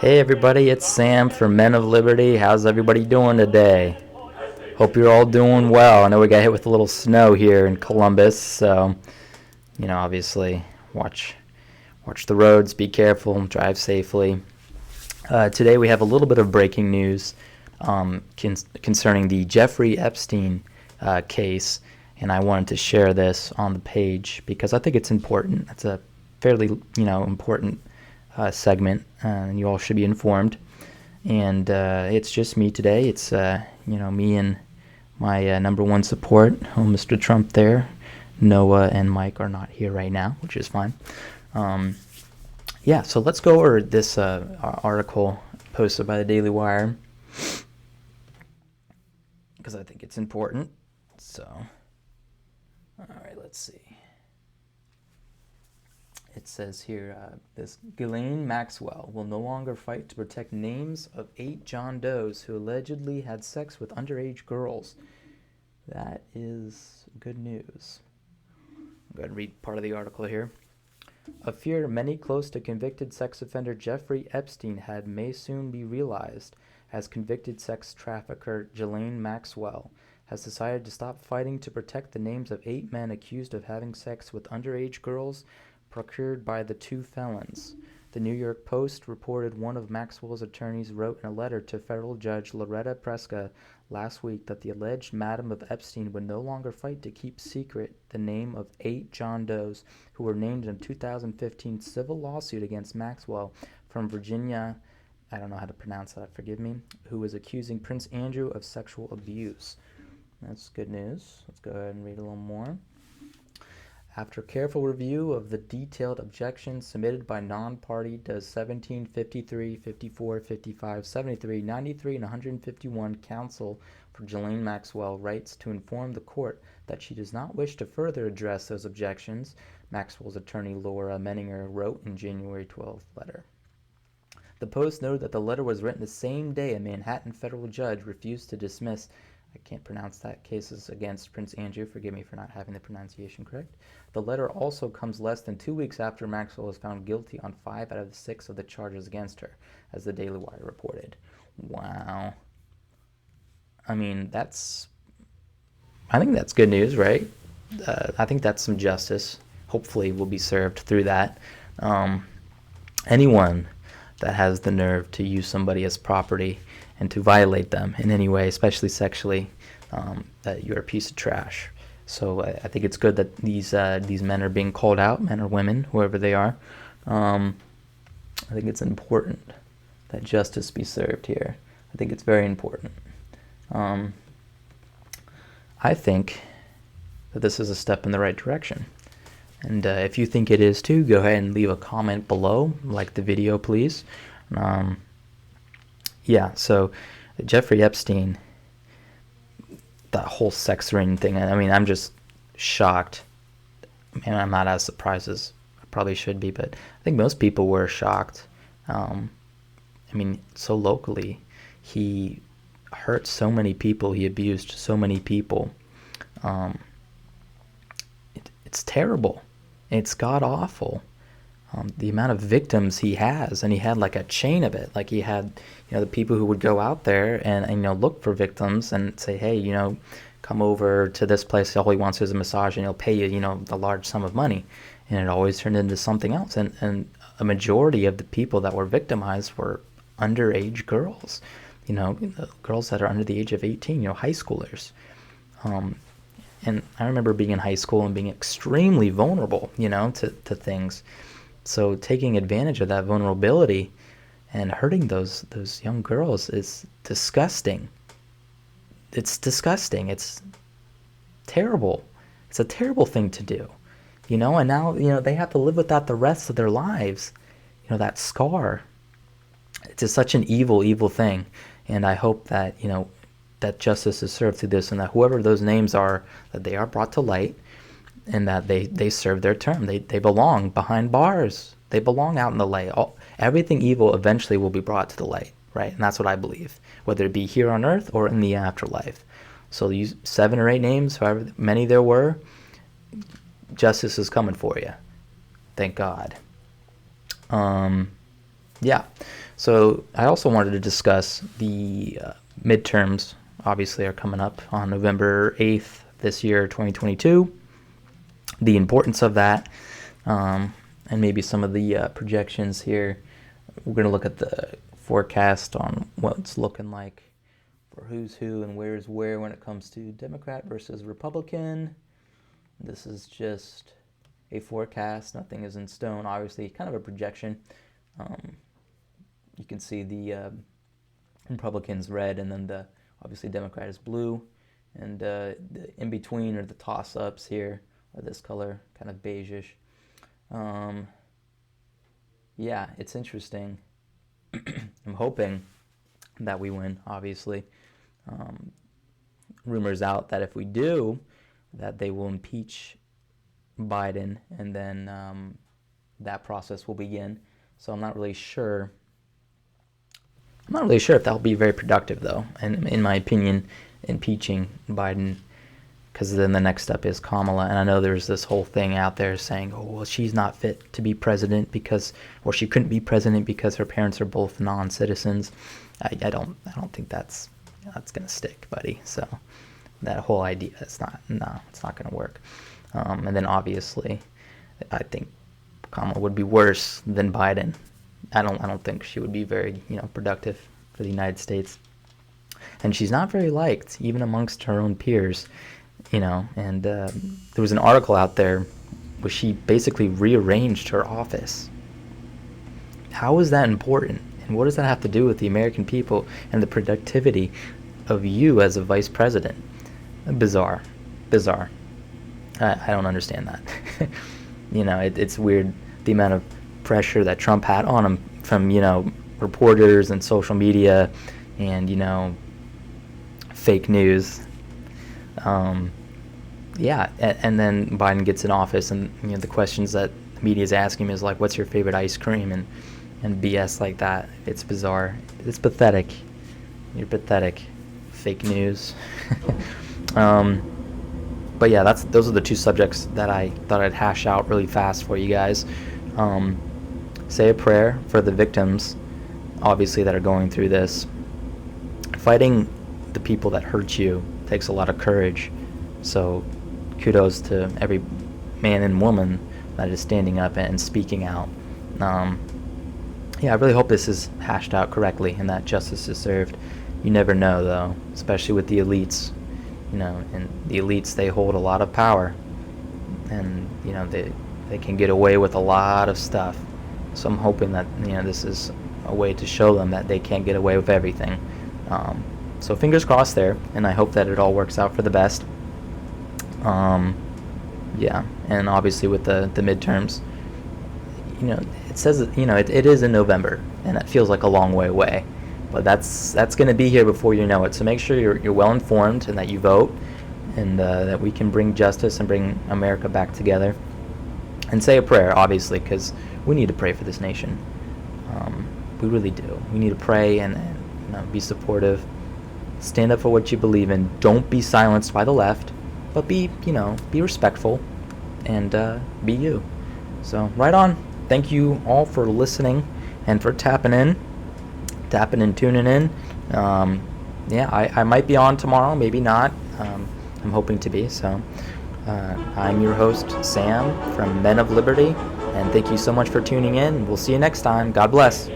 Hey everybody, it's Sam for Men of Liberty. How's everybody doing today? Hope you're all doing well. I know we got hit with a little snow here in Columbus, so obviously watch watch the roads, be careful, drive safely. Today we have a little bit of breaking news concerning the Jeffrey Epstein case, and I wanted to share this on the page because I think it's important. It's a fairly important segment, and you all should be informed. And it's just me today. It's me and my number one support, Mr. Trump there. Noah and Mike are not here right now, which is fine. So let's go over this article posted by the Daily Wire because I think it's important. So, all right, let's see. It says here, this Ghislaine Maxwell will no longer fight to protect names of 8 John Does who allegedly had sex with underage girls. That is good news. I'm going to read part of the article here. A fear many close to convicted sex offender Jeffrey Epstein had may soon be realized, as convicted sex trafficker Ghislaine Maxwell has decided to stop fighting to protect the names of 8 men accused of having sex with underage girls procured by the 2 felons. The New York Post reported one of Maxwell's attorneys wrote in a letter to federal judge Loretta Preska last week that the alleged Madam of Epstein would no longer fight to keep secret the name of 8 John Does who were named in a 2015 civil lawsuit against Maxwell from Virginia, I don't know how to pronounce that, forgive me, who was accusing Prince Andrew of sexual abuse. That's good news. Let's go ahead and read a little more. After careful review of the detailed objections submitted by non-party Does 17, 53, 54, 55, 73, 93, and 151, counsel for Ghislaine Maxwell writes to inform the court that she does not wish to further address those objections, Maxwell's attorney Laura Menninger wrote in January 12th letter. The Post noted that the letter was written the same day a Manhattan federal judge refused to dismiss, I can't pronounce that, cases against Prince Andrew. Forgive me for not having the pronunciation correct. The letter also comes less than 2 weeks after Maxwell was found guilty on 5 out of 6 of the charges against her, as the Daily Wire reported. Wow. I mean, I think that's good news, right? I think that's some justice. Hopefully will be served through that. Anyone that has the nerve to use somebody as property and to violate them in any way, especially sexually, that you're a piece of trash. So I think it's good that these men are being called out, men or women, whoever they are. I think it's important that justice be served here. I think it's very important. I think that this is a step in the right direction. And if you think it is too, go ahead and leave a comment below, like the video, please. So Jeffrey Epstein, that whole sex ring thing, I mean, I'm just shocked. Man, I'm not as surprised as I probably should be, but I think most people were shocked. So locally, he hurt so many people, he abused so many people. It's terrible. It's god-awful. The amount of victims he has, and he had like a chain of it. Like he had, the people who would go out there and look for victims and say, hey, come over to this place. All he wants is a massage, and he'll pay you, a large sum of money. And it always turned into something else. And a majority of the people that were victimized were underage girls, girls that are under the age of 18, high schoolers. And I remember being in high school and being extremely vulnerable, to things. So taking advantage of that vulnerability and hurting those young girls is disgusting. It's disgusting. It's terrible. It's a terrible thing to do, and now, they have to live with that the rest of their lives, that scar. It's just such an evil, evil thing. And I hope that, that justice is served through this, and that whoever those names are, that they are brought to light, and that they serve their term. They belong behind bars. They belong out in the light. Everything evil eventually will be brought to the light, right? And that's what I believe, whether it be here on earth or in the afterlife. So these 7 or 8 names, however many there were, justice is coming for you. Thank God. Yeah. So I also wanted to discuss the midterms. Obviously, are coming up on November 8th this year, 2022. The importance of that, and maybe some of the projections here. We're going to look at the forecast on what it's looking like for who's who and where's where when it comes to Democrat versus Republican. This is just a forecast. Nothing is in stone. Obviously, kind of a projection. You can see the Republicans red, and then the obviously Democrat is blue, and the in between are the toss-ups here are this color, kind of beigeish. Yeah, it's interesting. I'm hoping that we win, obviously. Rumors out that if we do, that they will impeach Biden, and then that process will begin. So I'm not really sure. I'm not really sure if that'll be very productive, though, and in my opinion, impeaching Biden, because then the next step is Kamala. And I know there's this whole thing out there saying, oh, well, she's not fit to be president because, or she couldn't be president because her parents are both non-citizens. I don't think that's gonna stick, buddy. So that whole idea, it's not gonna work. And then obviously, I think Kamala would be worse than Biden. I don't think she would be very, productive for the United States. And she's not very liked, even amongst her own peers, and there was an article out there where she basically rearranged her office. How is that important? And what does that have to do with the American people and the productivity of you as a vice president? Bizarre. I don't understand that. It's weird the amount of pressure that Trump had on him from, reporters and social media and, fake news. And then Biden gets in office, and the questions that the media is asking him is like, what's your favorite ice cream, and BS like that. It's bizarre. It's pathetic. You're pathetic. Fake news. But yeah, those are the two subjects that I thought I'd hash out really fast for you guys. Say a prayer for the victims, obviously, that are going through this. Fighting the people that hurt you takes a lot of courage. So kudos to every man and woman that is standing up and speaking out. I really hope this is hashed out correctly and that justice is served. You never know, though, especially with the elites. And the elites, they hold a lot of power, and they can get away with a lot of stuff. So I'm hoping that this is a way to show them that they can't get away with everything. So fingers crossed there, and I hope that it all works out for the best. And obviously with the midterms, it says that, it is in November, and that feels like a long way away. But that's going to be here before you know it. So make sure you're well informed and that you vote, and that we can bring justice and bring America back together. And say a prayer, obviously, because we need to pray for this nation. We really do. We need to pray and be supportive. Stand up for what you believe in. Don't be silenced by the left, but be respectful and be you. So right on. Thank you all for listening and for tapping in, tuning in. I might be on tomorrow, maybe not. I'm hoping to be. So I'm your host, Sam, from Men of Liberty, and thank you so much for tuning in. We'll see you next time. God bless.